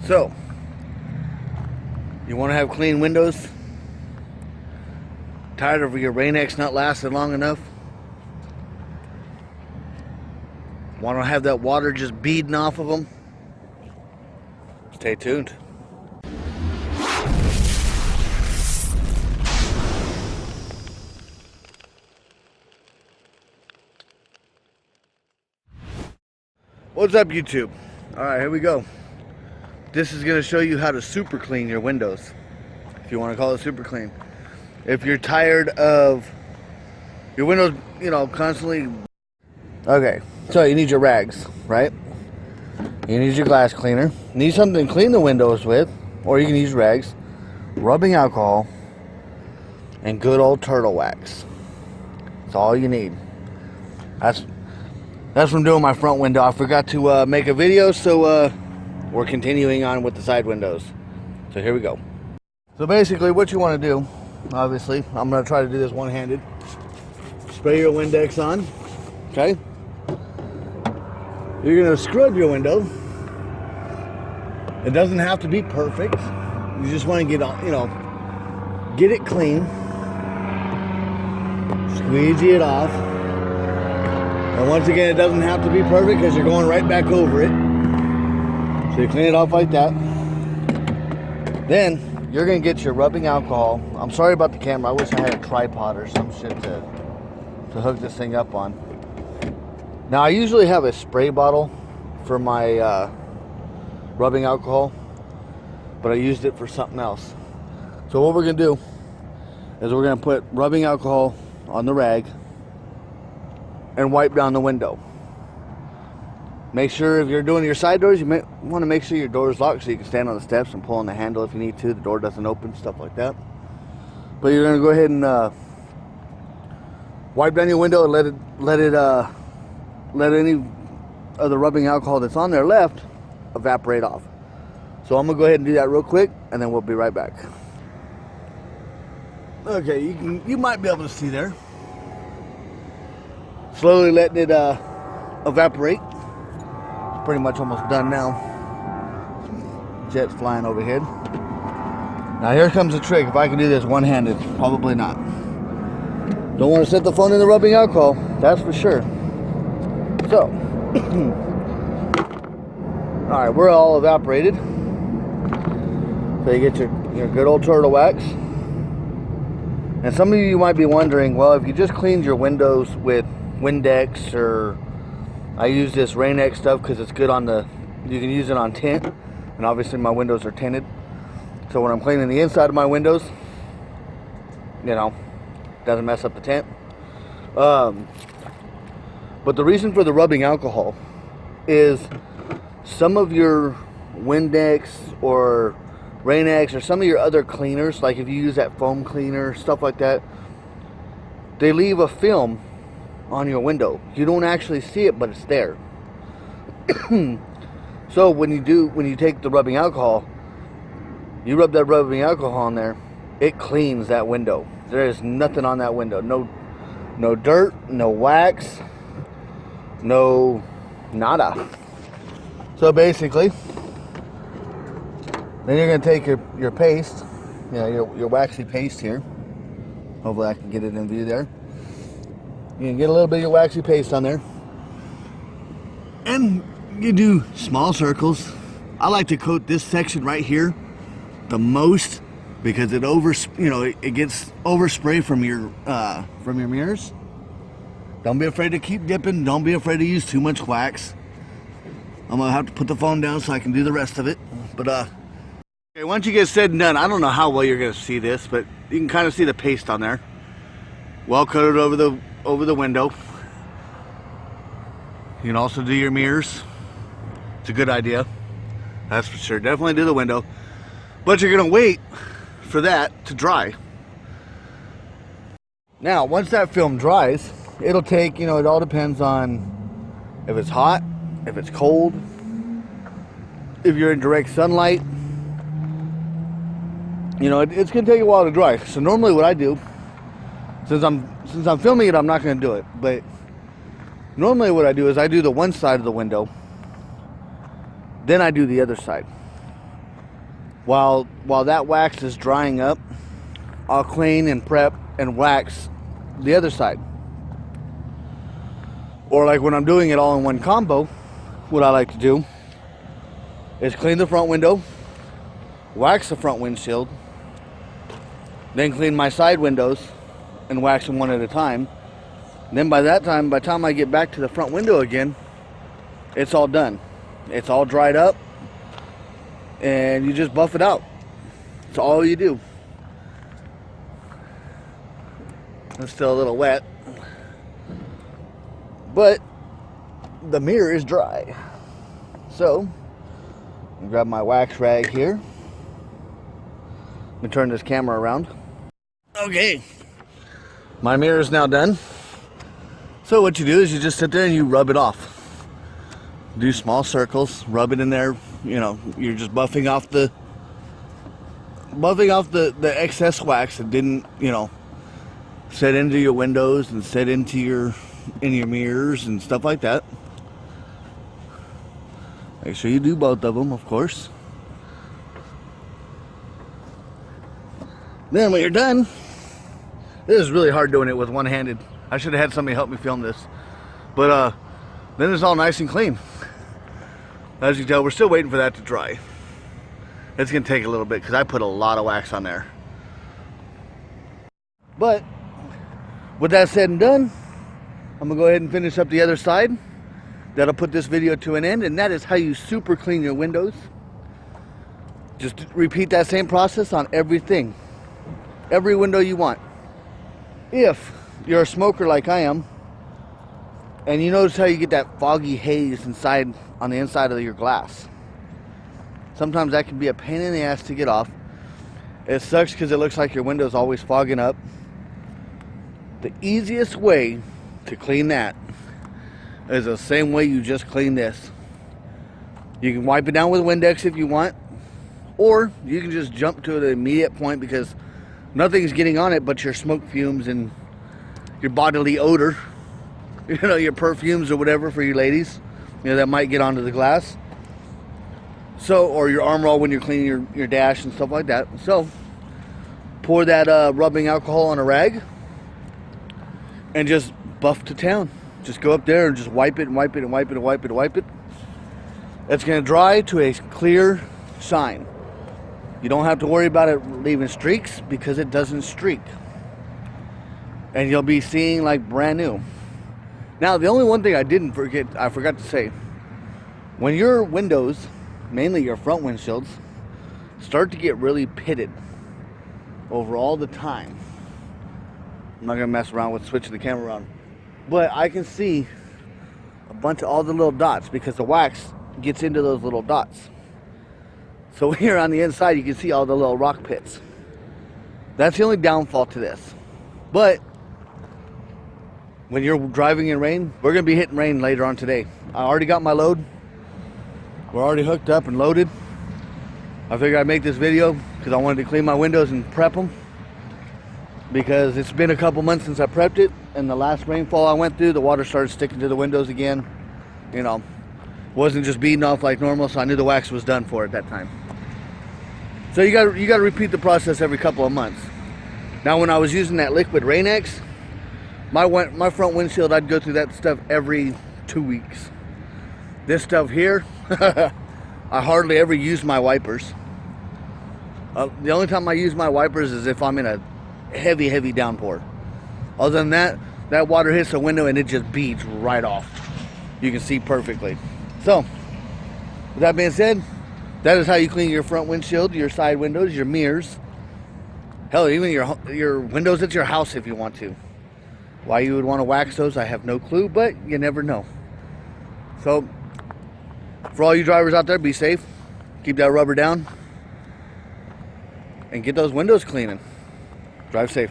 So, you want to have clean windows? Tired of your Rain-X not lasting long enough? Want to have that water just beading off of them? Stay tuned. What's up, YouTube? Alright, here we go. This is going to show you how to super clean your windows, if you want to call it super clean. If you're tired of your windows, constantly... Okay, so you need your rags, right? You need your glass cleaner. You need something to clean the windows with, or you can use rags, rubbing alcohol, and good old turtle wax. That's all you need. That's from doing my front window. I forgot to make a video, so we're continuing on with the side windows. So here we go. So basically what you want to do, obviously, I'm going to try to do this one-handed. Spray your Windex on, okay? You're going to scrub your window. It doesn't have to be perfect. You just want to get it clean. Squeegee it off. And once again, it doesn't have to be perfect because you're going right back over it. So you clean it off like that. Then you're going to get your rubbing alcohol. I'm sorry about the camera. I wish I had a tripod or some shit to hook this thing up on. Now, I usually have a spray bottle for my rubbing alcohol, but I used it for something else. So what we're going to do is we're going to put rubbing alcohol on the rag and wipe down the window. Make sure if you're doing your side doors, you want to make sure your door is locked so you can stand on the steps and pull on the handle if you need to. The door doesn't open, stuff like that. But you're going to go ahead and wipe down your window and let any of the rubbing alcohol that's on there left evaporate off. So I'm going to go ahead and do that real quick, and then we'll be right back. Okay, you might be able to see there. Slowly letting it evaporate. Pretty much almost done now. Jets flying overhead. Now here comes the trick. If I can do this one-handed, probably not. Don't want to set the phone in the rubbing alcohol, that's for sure. So, alright, we're all evaporated. So you get your good old turtle wax. And some of you might be wondering, well, if you just cleaned your windows with Windex, or I use this Rain-X stuff because it's good on you can use it on tint, and obviously my windows are tinted, so when I'm cleaning the inside of my windows, doesn't mess up the tint. But the reason for the rubbing alcohol is some of your Windex or Rain-X or some of your other cleaners, like if you use that foam cleaner, stuff like that, they leave a film on your window. You don't actually see it, but it's there. So when you take the rubbing alcohol, you rub that rubbing alcohol on there, it cleans that window. There is nothing on that window. No dirt, no wax, no nada. So basically, then you're going to take your paste, your waxy paste here. Hopefully I can get it in view there. You can get a little bit of your waxy paste on there. And you do small circles. I like to coat this section right here the most because it gets overspray from your mirrors. Don't be afraid to keep dipping. Don't be afraid to use too much wax. I'm gonna have to put the phone down so I can do the rest of it. But okay, once you get said and done, I don't know how well you're gonna see this, but you can kind of see the paste on there. Well coated over the window. You can also do your mirrors. It's a good idea, that's for sure. Definitely do the window, but you're gonna wait for that to dry. Now once that film dries, it'll take, it all depends on if it's hot, if it's cold, if you're in direct sunlight. It's gonna take a while to dry. So normally what I do, since I'm filming it, I'm not gonna do it, but normally what I do is I do the one side of the window, then I do the other side. While that wax is drying up, I'll clean and prep and wax the other side. Or like when I'm doing it all in one combo, what I like to do is clean the front window, wax the front windshield, then clean my side windows and wax them one at a time. And then by the time I get back to the front window again, it's all done. It's all dried up, and you just buff it out. That's all you do. It's still a little wet, but the mirror is dry. So, I'll grab my wax rag here. Let me turn this camera around. Okay, my mirror is now done. So what you do is you just sit there and you rub it off. Do small circles, rub it in there. You know, you're just buffing off the excess wax that didn't, you know, set into your windows and set into your mirrors and stuff like that. Make sure you do both of them, of course. Then when you're done, this is really hard doing it with one-handed. I should have had somebody help me film this. But then it's all nice and clean. As you can tell, we're still waiting for that to dry. It's gonna take a little bit because I put a lot of wax on there. But with that said and done, I'm gonna go ahead and finish up the other side. That'll put this video to an end, and that is how you super clean your windows. Just repeat that same process on everything. Every window you want. If you're a smoker like I am, and you notice how you get that foggy haze inside on the inside of your glass, sometimes that can be a pain in the ass to get off. It sucks because it looks like your window's always fogging up. The easiest way to clean that is the same way you just cleaned this. You can wipe it down with Windex if you want, or you can just jump to the immediate point because nothing's getting on it but your smoke fumes and your bodily odor. You know, your perfumes or whatever for you ladies, you know, that might get onto the glass. So, or your arm roll when you're cleaning your dash and stuff like that. So, pour that rubbing alcohol on a rag and just buff to town. Just go up there and just wipe it and wipe it and wipe it and wipe it and wipe it. It's going to dry to a clear shine. You don't have to worry about it leaving streaks because it doesn't streak. And you'll be seeing like brand new. Now, the only one thing I forgot to say. When your windows, mainly your front windshields, start to get really pitted over all the time. I'm not going to mess around with switching the camera around. But I can see a bunch of all the little dots because the wax gets into those little dots. So here on the inside, you can see all the little rock pits. That's the only downfall to this. But when you're driving in rain, we're going to be hitting rain later on today. I already got my load. We're already hooked up and loaded. I figured I'd make this video because I wanted to clean my windows and prep them. Because it's been a couple months since I prepped it. And the last rainfall I went through, the water started sticking to the windows again. You know, wasn't just beating off like normal, so I knew the wax was done for at that time. So you got to repeat the process every couple of months. Now, when I was using that liquid Rain-X, my front windshield, I'd go through that stuff every 2 weeks. This stuff here, I hardly ever use my wipers. The only time I use my wipers is if I'm in a heavy downpour. Other than that, that water hits the window and it just beads right off. You can see perfectly. So, with that being said, that is how you clean your front windshield, your side windows, your mirrors. Hell, even your windows at your house if you want to. Why you would want to wax those, I have no clue, but you never know. So, for all you drivers out there, be safe. Keep that rubber down. And get those windows cleaning. Drive safe.